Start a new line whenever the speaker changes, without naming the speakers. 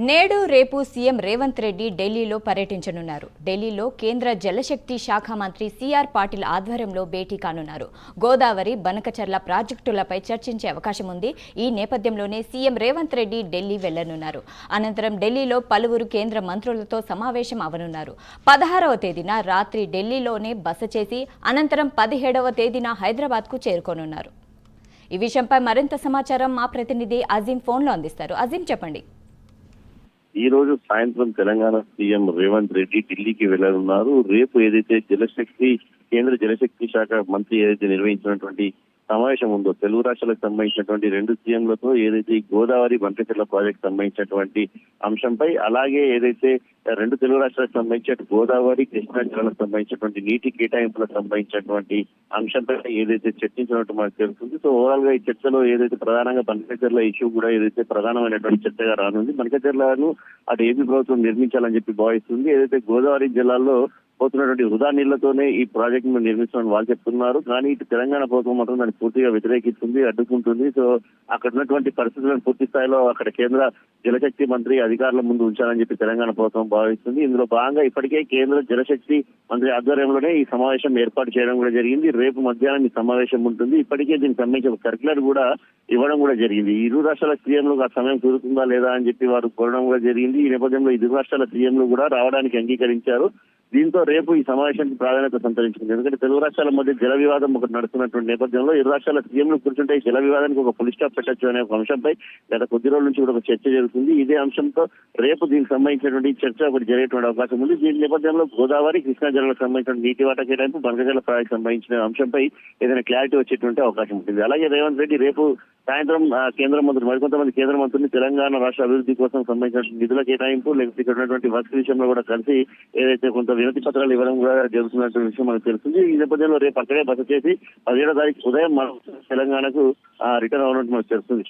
నేడు రేపు సీఎం రేవంత్ రెడ్డి ఢిల్లీలో పర్యటించనున్నారు. ఢిల్లీలో కేంద్ర జలశక్తి శాఖ మంత్రి సిఆర్ పాటిల్ ఆధ్వర్యంలో భేటీ కానున్నారు. గోదావరి బనకచర్ల ప్రాజెక్టులపై చర్చించే అవకాశం ఉంది. ఈ నేపథ్యంలోనే సీఎం రేవంత్ రెడ్డి ఢిల్లీ వెళ్లనున్నారు. అనంతరం ఢిల్లీలో పలువురు కేంద్ర మంత్రులతో సమావేశం అవనున్నారు. 16వ తేదీన రాత్రి ఢిల్లీలోనే బస చేసి అనంతరం 17వ తేదీన హైదరాబాద్కు చేరుకోనున్నారు. ఈ విషయంపై మరింత సమాచారం మా ప్రతినిధి అజీం ఫోన్లో అందిస్తారు. అజీం, చెప్పండి.
ఈ రోజు సాయంత్రం తెలంగాణ సీఎం రేవంత్ రెడ్డి ఢిల్లీకి వెళ్లనున్నారు. రేపు ఏదైతే కేంద్ర జలశక్తి శాఖ మంత్రి ఏదైతే నిర్వహించినటువంటి సమావేశం ఉందో, తెలుగు రాష్ట్రాలకు సంబంధించినటువంటి 2 సీఎంలతో ఏదైతే గోదావరి బంకచెర్ల ప్రాజెక్ట్ సంబంధించినటువంటి అంశంపై, అలాగే ఏదైతే 2 తెలుగు రాష్ట్రాలకు సంబంధించిన గోదావరి కృష్ణా జిల్లాలకు సంబంధించినటువంటి నీటి కేటాయింపులకు సంబంధించినటువంటి అంశంపై ఏదైతే చర్చించినట్టు మనకు తెలుస్తుంది. సో ఓవరాల్ గా ఈ చర్చలో ఏదైతే ప్రధానంగా బంకచెర్ల ఇష్యూ కూడా ఏదైతే ప్రధానమైనటువంటి చర్చగా రానుంది. బంకచెర్లను అటు ఏపీ ప్రభుత్వం నిర్మించాలని చెప్పి భావిస్తుంది. ఏదైతే గోదావరి జిల్లాల్లో పోతున్నటువంటి వృధా నీళ్లతోనే ఈ ప్రాజెక్ట్ ను నిర్మిస్తామని వాళ్ళు చెప్తున్నారు. కానీ ఇటు తెలంగాణ ప్రభుత్వం మాత్రం దాన్ని పూర్తిగా వ్యతిరేకిస్తుంది, అడ్డుకుంటుంది. సో అక్కడ ఉన్నటువంటి పరిస్థితులను పూర్తి స్థాయిలో అక్కడ కేంద్ర జలశక్తి మంత్రి అధికారుల ముందు ఉంచాలని చెప్పి తెలంగాణ ప్రభుత్వం భావిస్తుంది. ఇందులో భాగంగా ఇప్పటికే కేంద్ర జలశక్తి మంత్రి ఆధ్వర్యంలోనే ఈ సమావేశం ఏర్పాటు చేయడం కూడా జరిగింది. రేపు మధ్యాహ్నం ఈ సమావేశం ఉంటుంది. ఇప్పటికే దీనికి సంబంధించిన సర్క్యులర్ కూడా ఇవ్వడం కూడా జరిగింది. ఇరు రాష్ట్రాల సీఎంలకు ఆ సమయం కుదురుతుందా లేదా అని చెప్పి వారు కోరడం కూడా జరిగింది. ఈ నేపథ్యంలో ఇరు రాష్ట్రాల సీఎంలు కూడా రావడానికి అంగీకరించారు. దీంతో రేపు ఈ సమావేశానికి ప్రాధాన్యత సంతరించుకుంది. ఎందుకంటే తెలుగు రాష్ట్రాల మధ్య జల వివాదం ఒకటి నడుస్తున్నటువంటి నేపథ్యంలో ఇరు రాష్ట్రాల సీఎంలు కూర్చుంటే ఈ జల వివాదానికి ఒక ఫుల్ స్టాప్ పెట్టచ్చు అనే ఒక అంశంపై గత కొద్ది రోజుల నుంచి కూడా ఒక చర్చ జరుగుతుంది. ఇదే అంశంతో రేపు దీనికి సంబంధించినటువంటి చర్చ ఒకటి జరిగేటువంటి అవకాశం ఉంది. దీని నేపథ్యంలో గోదావరి కృష్ణా జిల్లాలకు సంబంధించిన నీటి వాటా కేటాయింపు, బంకచెర్ల ప్రాజెక్టు సంబంధించిన అంశంపై ఏదైనా క్లారిటీ వచ్చేటువంటి అవకాశం ఉంటుంది. అలాగే రేవంత్ రెడ్డి రేపు సాయంత్రం కేంద్ర మంత్రులు మరికొంతమంది కేంద్ర మంత్రులు తెలంగాణ రాష్ట్ర అభివృద్ధి కోసం సంబంధించిన నిధుల కేటాయింపు, లేకపోతే ఇక్కడ ఉన్నటువంటి వర్క్ విషయంలో కూడా కలిసి ఏదైతే కొంత వినతి పత్రాలు ఇవ్వడం కూడా జరుగుతున్నటువంటి విషయం మనకు తెలుస్తుంది. ఈ నేపథ్యంలో రేపు అక్కడే బస చేసి 17వ తారీఖు ఉదయం తెలంగాణకు రిటర్న్ అవ్వనున్నట్టు మనకు తెలుస్తుంది.